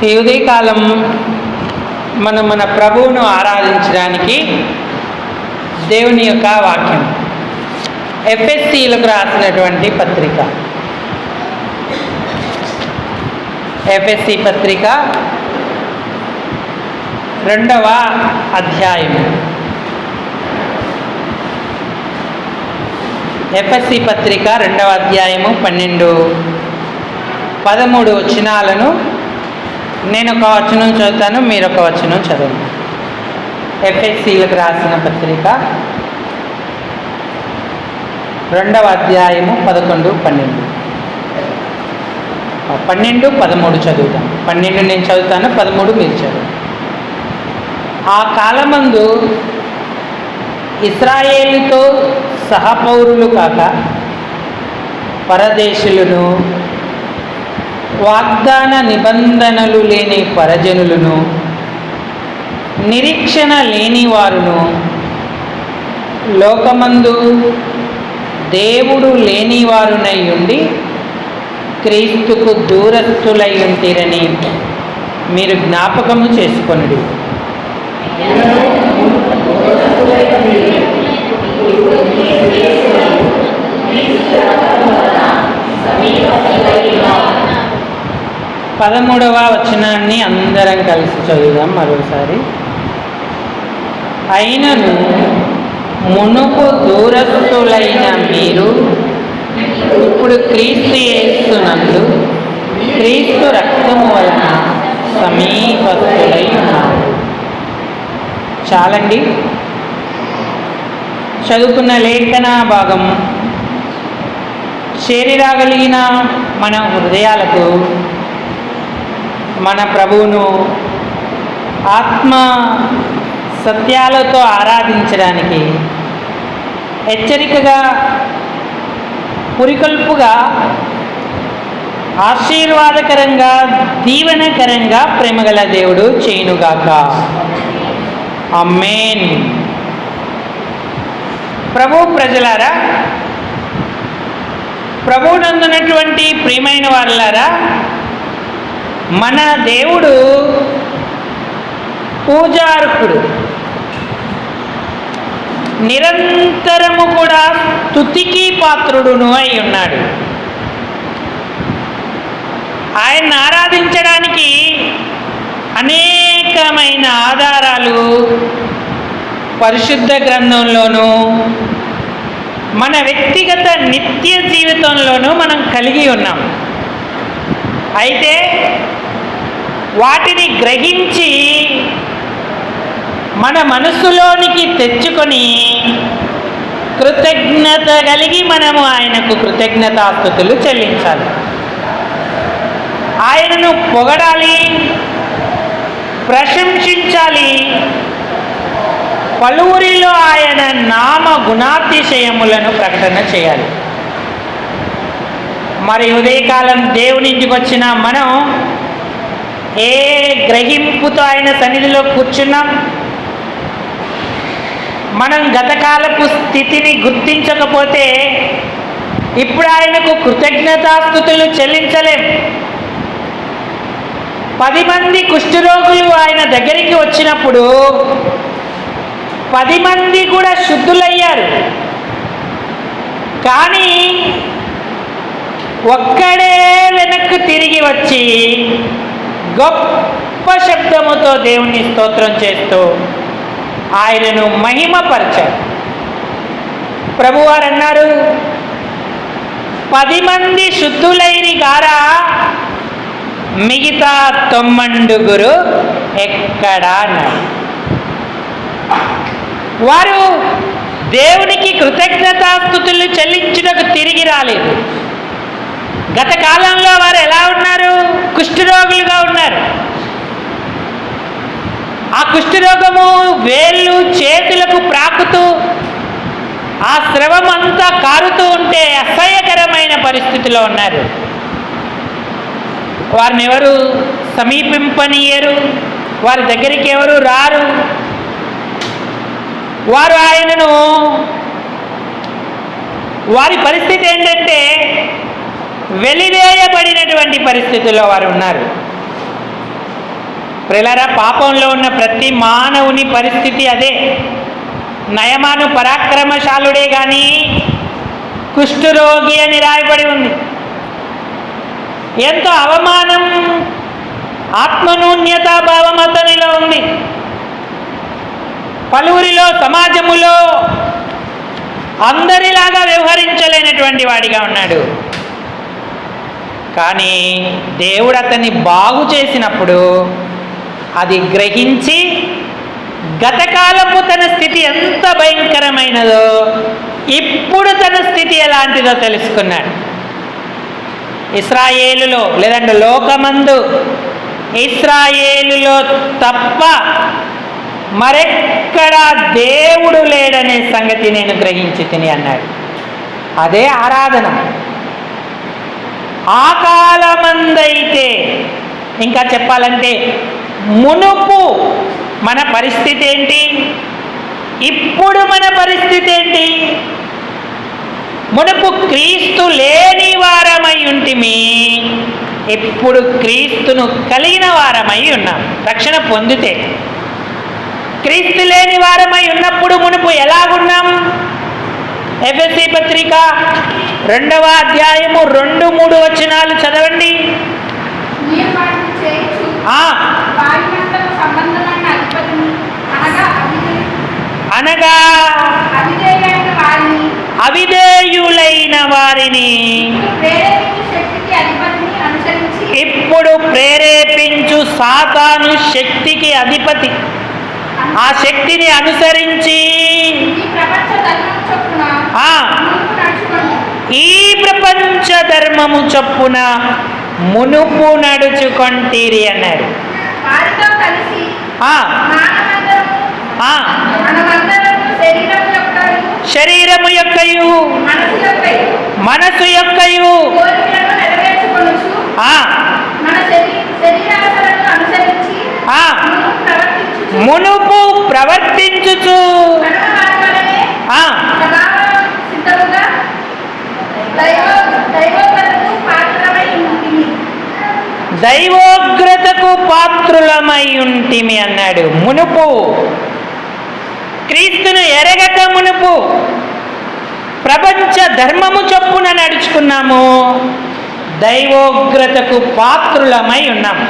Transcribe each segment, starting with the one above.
ఈ ఉదయకాలం మనం మన ప్రభువును ఆరాధించడానికి దేవుని యొక్క వాక్యం ఎఫెసీలకు రాసినటువంటి పత్రిక, ఎఫెసీ పత్రిక 2వ అధ్యాయం. ఎఫెసీ పత్రిక 2వ అధ్యాయము 12-13 వచనాలను నేను ఒక వచనం చదువుతాను, మీరు ఒక వచనం చదవండి. ఎఫెసీలకు రాసిన పత్రిక 2వ అధ్యాయము 11-12. 12-13 చదువుతాను. 12 నేను చదువుతాను, 13 మీరు చదువు. ఆ కాలమందు ఇశ్రాయేలుతో సహపౌరులు కాక పరదేశులను, వాగ్దాన నిబంధనలు లేని పరజనులను, నిరీక్షణ లేని వారును, లోకమందు దేవుడు లేని వారునై ఉండి క్రీస్తుకు దూరస్థులై ఉంటిరని మీరు జ్ఞాపకము చేసుకొనుడి. పదమూడవ వచనాన్ని అందరం కలిసి చదువుదాం మరోసారి. అయినను మునుపు దూరస్థులైన మీరు ఇప్పుడు క్రీస్తు యేసునందు క్రీస్తు రక్తము వలన సమీపస్థులై ఉన్నారు. చాలండి. చదువుకున్న లేఖన భాగం చేరిరాగలిగిన మన హృదయాలకు మన ప్రభువును ఆత్మ సత్యాలతో ఆరాధించడానికి హెచ్చరికగా, పురికొల్పుగా, ఆశీర్వాదకరంగా, దీవెనకరంగా ప్రేమగల దేవుడు చేయునుగాక. ఆమేన్. ప్రభు ప్రజలారా, ప్రభువునందునటువంటి ప్రియమైన వారులారా, మన దేవుడు పూజార్హుడు. నిరంతరము కూడా స్తుతికి పాత్రుడును అయి ఉన్నాడు. ఆయన్ని ఆరాధించడానికి అనేకమైన ఆధారాలు పరిశుద్ధ గ్రంథంలోనూ మన వ్యక్తిగత నిత్య జీవితంలోనూ మనం కలిగి ఉన్నాం. అయితే వాటిని గ్రహించి మన మనసులోనికి తెచ్చుకొని కృతజ్ఞత కలిగి మనము ఆయనకు కృతజ్ఞతాస్తుతులు చెల్లించాలి. ఆయనను పొగడాలి, ప్రశంసించాలి, పలువురిలో ఆయన నామ గుణాతిశయములను ప్రకటన చేయాలి. మరి ఉదయకాలం దేవుని ఇంటికి వచ్చిన మనం ఏ గ్రహింపుతో ఆయన సన్నిధిలో కూర్చున్నాం? మనం గతకాలపు స్థితిని గుర్తించకపోతే ఇప్పుడు ఆయనకు కృతజ్ఞతాస్తుతులు చెల్లించలేం. 10 మంది కుష్ఠరోగులు ఆయన దగ్గరికి వచ్చినప్పుడు 10 మంది కూడా శుద్ధులయ్యారు. కానీ ఒక్కడే వెనక్కి తిరిగి వచ్చి గొప్ప శబ్దముతో దేవుణ్ణి స్తోత్రం చేస్తూ ఆయనను మహిమపరిచారు. ప్రభువారు అన్నారు, 10 మంది శుద్ధులైన గారా, మిగతా 90 ఎక్కడా అన్నారు. వారు దేవునికి కృతజ్ఞతాస్తుతులు చెల్లించుటకు తిరిగి రాలేదు. గత కాలంలో వారు ఎలా ఉన్నారు? కుష్ఠరోగులుగా ఉన్నారు. ఆ కుష్ఠరోగము వేళ్ళు చేతులకు ప్రాకుతూ ఆ స్రవమంతా కారుతూ ఉంటే అసహ్యకరమైన పరిస్థితిలో ఉన్నారు. వారిని ఎవరు సమీపింపనీయరు, వారి దగ్గరికి ఎవరు రారు. వారు ఆయనను, వారి పరిస్థితి ఏంటంటే వెలివేయబడినటువంటి పరిస్థితుల్లో వారు ఉన్నారు. ప్రియులారా, పాపంలో ఉన్న ప్రతి మానవుని పరిస్థితి అదే. నయమాను పరాక్రమశాలుడే కానీ కుష్ఠరోగి అని రాయబడి ఉంది. ఎంతో అవమానం, ఆత్మన్యూన్యతాభావం అతనిలో ఉంది. పలువురిలో, సమాజములో అందరిలాగా వ్యవహరించలేనటువంటి వాడిగా ఉన్నాడు. కానీ దేవుడు అతన్ని బాగు చేసినప్పుడు అది గ్రహించి గతకాలపు తన స్థితి ఎంత భయంకరమైనదో ఇప్పుడు తన స్థితి ఎలాంటిదో తెలుసుకున్నాడు. ఇశ్రాయేలులో లేదంటే లోకమందు ఇశ్రాయేలులో తప్ప మరెక్కడా దేవుడు లేడనే సంగతి నేను గ్రహించి తిని అన్నాడు. అదే ఆరాధన. ఆ కాలమందైతే, ఇంకా చెప్పాలంటే మునుపు మన పరిస్థితి ఏంటి, ఇప్పుడు మన పరిస్థితి ఏంటి? మునుపు క్రీస్తు లేని వారమై ఉంటిమి, ఇప్పుడు క్రీస్తును కలిగిన వారమై ఉన్నాం. రక్షణ పొందితే క్రీస్తు లేని వారమై ఉన్నప్పుడు మునుపు ఎలాగున్నాం? ఎఫెసీ పత్రిక 2వ అధ్యాయము 2-3 వచనాలు చదవండి. అనగా అవిధేయులైన వారిని ఇప్పుడు ప్రేరేపించు సాతాను శక్తికి అధిపతి. ఆ శక్తిని అనుసరించి ఈ ప్రపంచ ధర్మము చొప్పున మునుపు నడుచుకొంటిరి అన్నాడు. శరీరము యొక్కయు మనసు యొక్కయు మునుపు ప్రవర్తించుచు దైవోగ్రతకు పాత్రులమై ఉంటిమి అన్నాడు. మునుపు క్రీస్తును ఎరగక మునుపు ప్రపంచ ధర్మము చొప్పున నడుచుకున్నాము, దైవోగ్రతకు పాత్రులమై ఉన్నాము.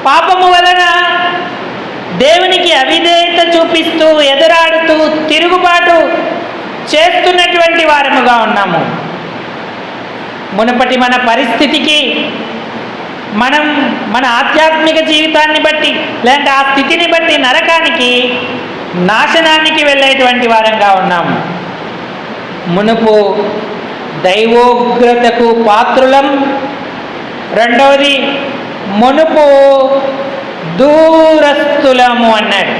పాపము వలన దేవునికి అవిధేయత చూపిస్తూ ఎదురాడుతూ తిరుగుబాటు చేస్తున్నటువంటి వారముగా ఉన్నాము. మునుపటి మన పరిస్థితికి, మనం మన ఆధ్యాత్మిక జీవితాన్ని బట్టి లేదంటే ఆ స్థితిని బట్టి నరకానికి, నాశనానికి వెళ్ళేటువంటి వారంగా ఉన్నాము. మునుపు దైవోగ్రతకు పాత్రులం. రెండవది, మునుపు దూరస్తులము అన్నాడు.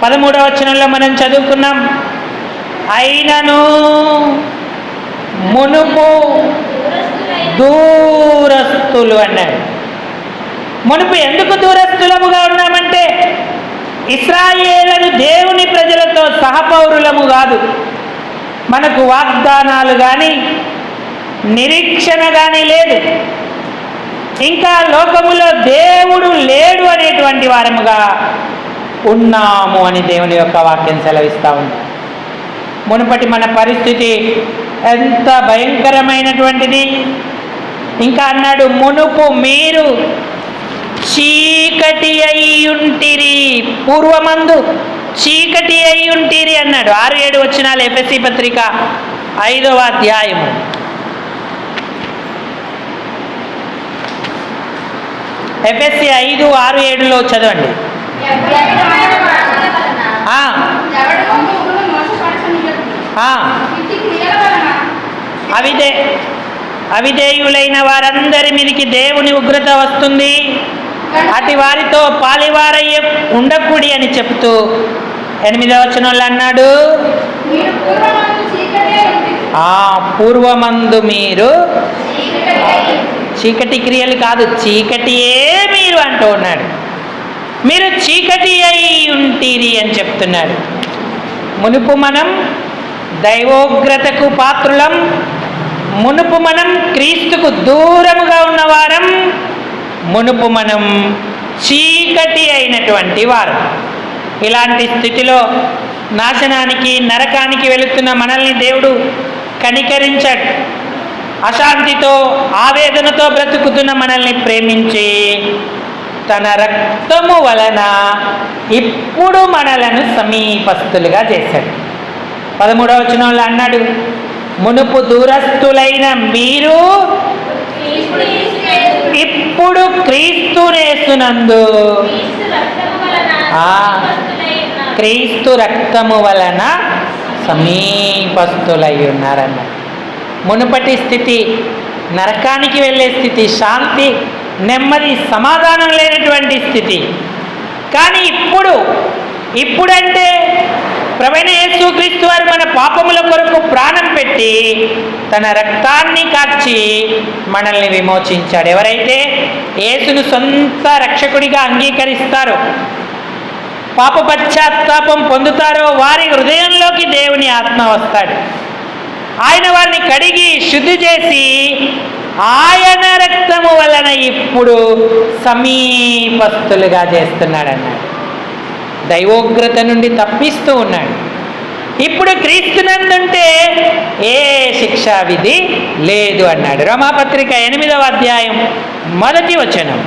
13వ వచనంలో మనం చదువుకున్నాం, అయినను మునుపు దూరస్తులు అన్నాడు. మునుపు ఎందుకు దూరస్తులముగా ఉన్నామంటే, ఇశ్రాయేలును దేవుని ప్రజలతో సహపౌరులము కాదు. మనకు వాగ్దానాలు కానీ నిరీక్షణ కానీ లేదు. ఇంకా లోకములో దేవుడు లేడు అనేటువంటి వారముగా ఉన్నాము అని దేవుని యొక్క వాక్యం సెలవిస్తూ ఉంది. మునుపటి మన పరిస్థితి ఎంత భయంకరమైనటువంటిది. ఇంకా అన్నాడు, మునుపు మీరు చీకటి అయ్యుంటిరి, పూర్వమందు చీకటి అయ్యుంటిరి అన్నాడు. 6-7 వచనాలు ఎఫెసీ పత్రిక 5వ అధ్యాయము. ఎఫెసీ 5:6-7 చదవండి. అవిధేయులైన వారందరి మీదకి దేవుని ఉగ్రత వస్తుంది, అటు వారితో పాలివారయ్య ఉండకూడి అని చెప్తూ 8వ వచనంలో అన్నాడు, పూర్వమందు మీరు చీకటి క్రియలు కాదు, చీకటియే మీరు అంటూ ఉన్నాడు. మీరు చీకటి అయి ఉంటిరి అని చెప్తున్నాడు. మునుపు మనం దైవోగ్రతకు పాత్రులం, మునుపు మనం క్రీస్తుకు దూరముగా ఉన్నవారం, మునుపు మనం చీకటి అయినటువంటి వారు. ఇలాంటి స్థితిలో నాశనానికి, నరకానికి వెళుతున్న మనల్ని దేవుడు కనికరించాడు. అశాంతితో, ఆవేదనతో బ్రతుకుతున్న మనల్ని ప్రేమించి తన రక్తము వలన ఇప్పుడు మనలను సమీపస్తులుగా చేశాడు. 13వ వచనంలో అన్నాడు, మునుపు దూరస్తులైన మీరు ఇప్పుడు క్రీస్తునేసునందు క్రీస్తు రక్తము వలన సమీపస్తులై ఉన్నారన్నాడు. మునుపటి స్థితి నరకానికి వెళ్ళే స్థితి, శాంతి, నెమ్మది, సమాధానం లేనటువంటి స్థితి. కానీ ఇప్పుడంటే ప్రభువైన యేసుక్రీస్తు వారు మన పాపముల కొరకు ప్రాణం పెట్టి తన రక్తాన్ని కార్చి మనల్ని విమోచించాడు. ఎవరైతే యేసును సొంత రక్షకుడిగా అంగీకరిస్తారో, పాప పశ్చాత్తాపం పొందుతారో వారి హృదయంలోకి దేవుని ఆత్మ వస్తాడు. ఆయన వారిని కడిగి శుద్ధి చేసి ఆయన రక్తము వలన ఇప్పుడు సమీపస్తులుగా చేస్తున్నాడు అన్నాడు. దైవోగ్రత నుండి తప్పిస్తూ ఉన్నాడు. ఇప్పుడు క్రీస్తునందుంటే ఏ శిక్షా విధి లేదు అన్నాడు. రోమాపత్రిక 8వ అధ్యాయం 1వ వచనం.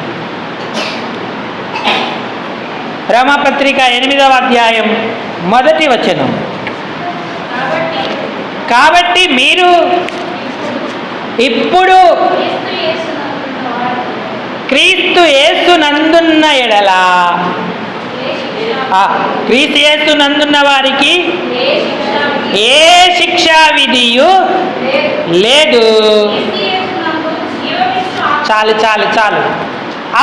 రోమాపత్రిక 8వ అధ్యాయం 1వ వచనం. కాబట్టి మీరు ఇప్పుడు క్రీస్తు యేసునందున్న ఎడల, క్రీస్తు యేసునందున్న వారికి ఏ శిక్షా విధియు లేదు. చాలు చాలు చాలు.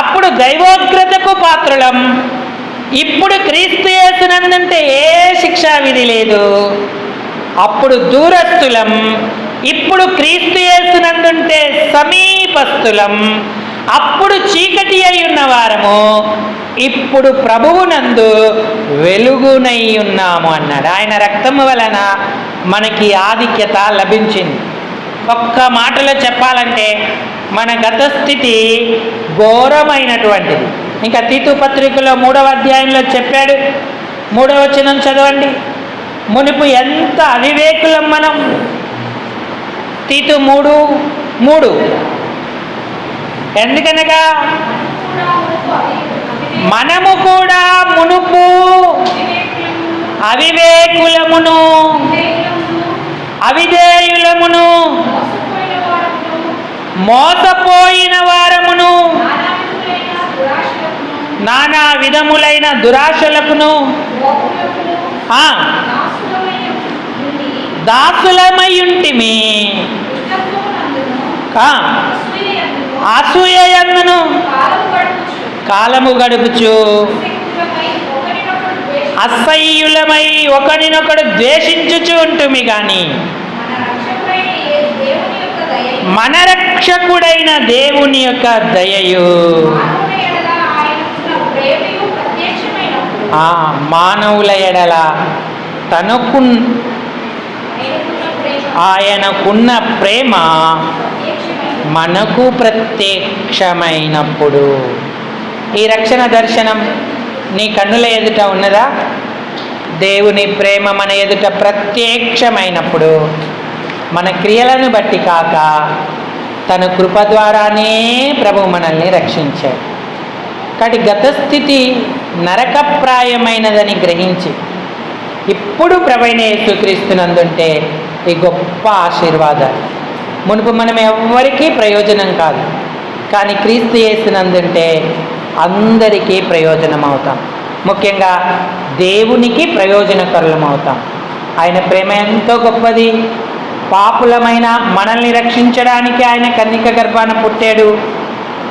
అప్పుడు దైవోగ్రతకు పాత్రులం, ఇప్పుడు క్రీస్తు యేసునందుంటే ఏ శిక్షా విధి లేదు. అప్పుడు దూరస్తులం, ఇప్పుడు క్రీస్తు యేసునందుంటే సమీపస్తులం. అప్పుడు చీకటి అయి ఉన్నవారము, ఇప్పుడు ప్రభువునందు వెలుగునై ఉన్నాము అన్నాడు. ఆయన రక్తము వలన మనకి ఆధిక్యత లభించింది. ఒక్క మాటలో చెప్పాలంటే మన గత స్థితి ఘోరమైనటువంటిది. ఇంకా తీతు పత్రికలో 3వ అధ్యాయంలో చెప్పాడు. 3వ వచనం చదవండి. మునుపు ఎంత అవివేకులం మనం. తీతు 3:3. ఎందుకనగా మనము కూడా మునుపు అవివేకులమును, అవిధేయులమును, మోసపోయిన వారమును, నానా విధములైన దురాశలకును దాసులమయుంటిమి. అసూయయందును కాలము గడుపుచు అసహ్యులమై ఒకరినొకడు ద్వేషించుచు ఉంటుమి. గాని మన రక్షకుడైన దేవుని యొక్క దయయు మానవుల ఎడల ఆయనకున్న ప్రేమ మనకు ప్రత్యక్షమైనప్పుడు. ఈ రక్షణ దర్శనం నీ కన్నుల ఎదుట ఉన్నదా? దేవుని ప్రేమ మన ఎదుట ప్రత్యక్షమైనప్పుడు మన క్రియలను బట్టి కాక తన కృప ద్వారానే ప్రభు మనల్ని రక్షించాడు. కాబట్టి గత స్థితి నరకప్రాయమైనదని గ్రహించి ఇప్పుడు ప్రభువైన యేసుక్రీస్తునందుంటే ఈ గొప్ప ఆశీర్వాదాలు. మునుపు మనం ఎవ్వరికీ ప్రయోజనం కాదు, కానీ క్రీస్తు యేసునందుంటే అందరికీ ప్రయోజనం అవుతాం. ముఖ్యంగా దేవునికి ప్రయోజనకరులం అవుతాం. ఆయన ప్రేమ ఎంతో గొప్పది. పాపులమైన మనల్ని రక్షించడానికి ఆయన కన్యక గర్భాన పుట్టాడు.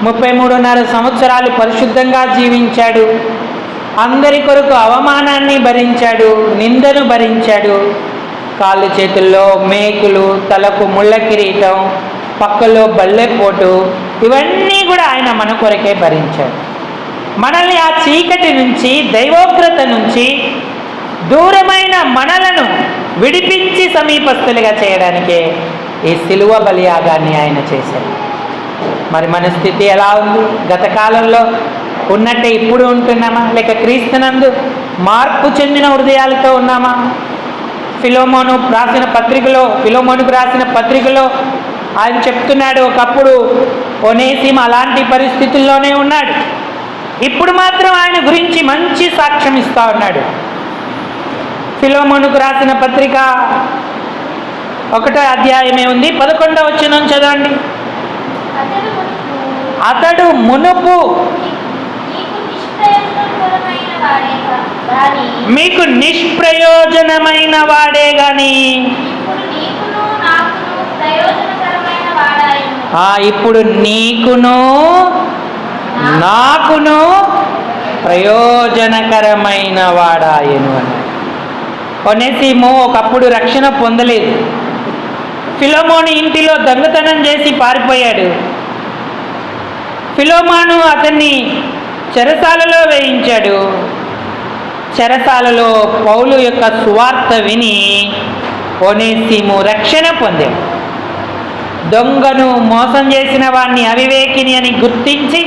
33.5 సంవత్సరాలు పరిశుద్ధంగా జీవించాడు. అందరి కొరకు అవమానాన్ని భరించాడు, నిందను భరించాడు. కాళ్ళు చేతుల్లో మేకులు, తలకు ముళ్ళ కిరీటం, పక్కలో బల్లెపోటు, ఇవన్నీ కూడా ఆయన మన కొరకే భరించాడు. మనల్ని ఆ చీకటి నుంచి, దైవోగ్రత నుంచి దూరమైన మనలను విడిపించి సమీపస్తులుగా చేయడానికే ఈ సిలువ బలియాగాన్ని ఆయన చేశాడు. మరి మన స్థితి ఎలా ఉంది? గత కాలంలో ఉన్నట్టే ఇప్పుడు ఉంటున్నామా, లేక క్రీస్తునందు మార్పు చెందిన హృదయాలతో ఉన్నామా? ఫిలోమోనుకు రాసిన పత్రికలో ఆయన చెప్తున్నాడు, ఒకప్పుడు ఒనేసిము అలాంటి పరిస్థితుల్లోనే ఉన్నాడు, ఇప్పుడు మాత్రం ఆయన గురించి మంచి సాక్ష్యం ఇస్తా ఉన్నాడు. ఫిలోమోనుకు రాసిన పత్రిక 1వ అధ్యాయమే ఉంది, 11వ వచనం చదవండి. అతడు మునుపు మీకు నిష్ప్రయోజనమైన వాడే గాని ఇప్పుడు నీకును నాకును ప్రయోజనకరమైన వాడాయను అన్నాడు. ఒనేసిము ఒకప్పుడు రక్షణ పొందలేదు. ఫిలోమోను ఇంటిలో దొంగతనం చేసి పారిపోయాడు. ఫిలోమోను అతన్ని చెరసాలలో వేయించాడు. చెరసాలలో పౌలు యొక్క సువార్త విని ఒనేసిము రక్షణ పొందాడు. దొంగను మోసం చేసిన వాడిని అవివేకిని అని గుర్తించి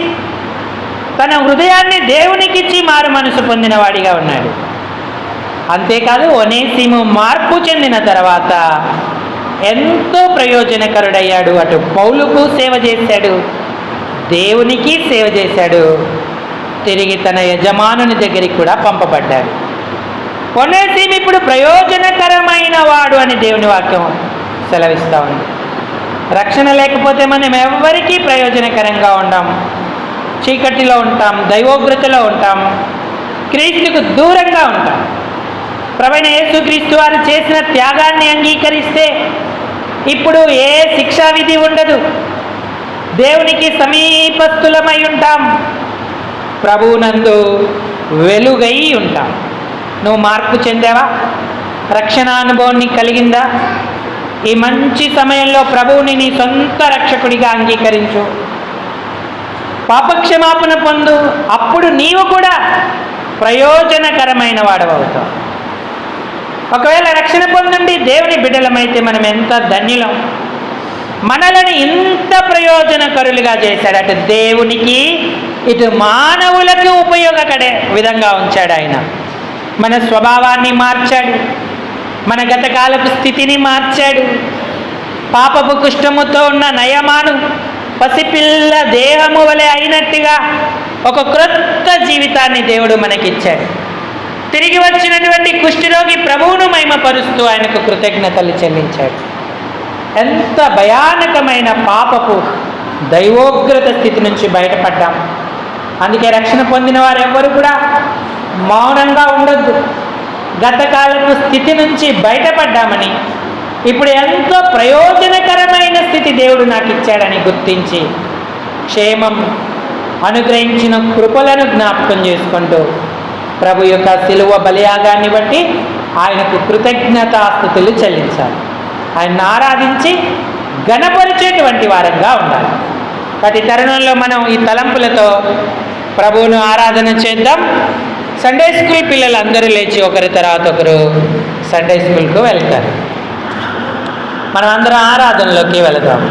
తన హృదయాన్ని దేవునికిచ్చి మారు మనసు పొందిన వాడిగా ఉన్నాడు. అంతేకాదు ఒనేసిము మార్పు చెందిన తర్వాత ఎంతో ప్రయోజనకరుడయ్యాడు. అటు పౌలుకు సేవ చేశాడు, దేవునికి సేవ చేశాడు, తిరిగి తన యజమానుని దగ్గరికి కూడా పంపబడ్డాడు. ఒనేసిము ఇప్పుడు ప్రయోజనకరమైన వాడు అని దేవుని వాక్యం సెలవిస్తూ ఉంది. రక్షణ లేకపోతే మనం ఎవరికీ ప్రయోజనకరంగా ఉండం, చీకటిలో ఉంటాం, దైవోగ్రతలో ఉంటాం, క్రీస్తుకు దూరంగా ఉంటాం. ప్రభువైన యేసుక్రీస్తు వారు చేసిన త్యాగాన్ని అంగీకరిస్తే ఇప్పుడు ఏ శిక్షా విధి ఉండదు, దేవునికి సమీపస్థులమై ఉంటాం, ప్రభువునందు వెలుగై ఉంటాం. నువ్వు మార్పు చెందావా? రక్షణ అనుభవం నీకు కలిగిందా? ఈ మంచి సమయంలో ప్రభువుని నీ సొంత రక్షకుడిగా అంగీకరించు, పాపక్షమాపణ పొందు. అప్పుడు నీవు కూడా ప్రయోజనకరమైన వాడవవుతావు. ఒకవేళ రక్షణ పొందండి దేవుని బిడ్డలమైతే మనం ఎంత ధన్యులం. మనలను ఇంత ప్రయోజనకరులుగా చేశాడు. అటు దేవునికి ఇటు మానవులకు ఉపయోగపడే విధంగా ఉంచాడు ఆయన. మన స్వభావాన్ని మార్చాడు, మన గతకాలపు స్థితిని మార్చాడు. పాపపు కుష్ఠముతో ఉన్న నయమాను పసిపిల్ల దేహము వలె అయినట్టుగా ఒక క్రొత్త జీవితాన్ని దేవుడు మనకిచ్చాడు. తిరిగి వచ్చినటువంటి కుష్ఠరోగి ప్రభువును మహిమపరుస్తూ ఆయనకు కృతజ్ఞతలు చెల్లించాడు. ఎంత భయానకమైన పాపపు దైవోగ్రత స్థితి నుంచి బయటపడ్డాం. అందుకే రక్షణ పొందిన వారు ఎవ్వరు కూడా మౌనంగా ఉండొద్దు. గతకాలపు స్థితి నుంచి బయటపడ్డామని, ఇప్పుడు ఎంతో ప్రయోజనకరమైన స్థితి దేవుడు నాకు ఇచ్చాడని గుర్తించి క్షేమం అనుగ్రహించిన కృపలను జ్ఞాపకం చేసుకుంటూ ప్రభు యొక్క శిలువ బలియాగాన్ని బట్టి ఆయనకు కృతజ్ఞతాస్తుతులు చెల్లించాలి. ఆయన్ని ఆరాధించి ఘనపరిచేటువంటి వారంగా ఉండాలి. ప్రతి తరుణంలో మనం ఈ తలంపులతో ప్రభువును ఆరాధన చేద్దాం. సండే స్కూల్ పిల్లలందరూ లేచి ఒకరి తర్వాత ఒకరు సండే స్కూల్కు వెళ్తారు. మనం అందరం ఆరాధనలోకి వెళదాం.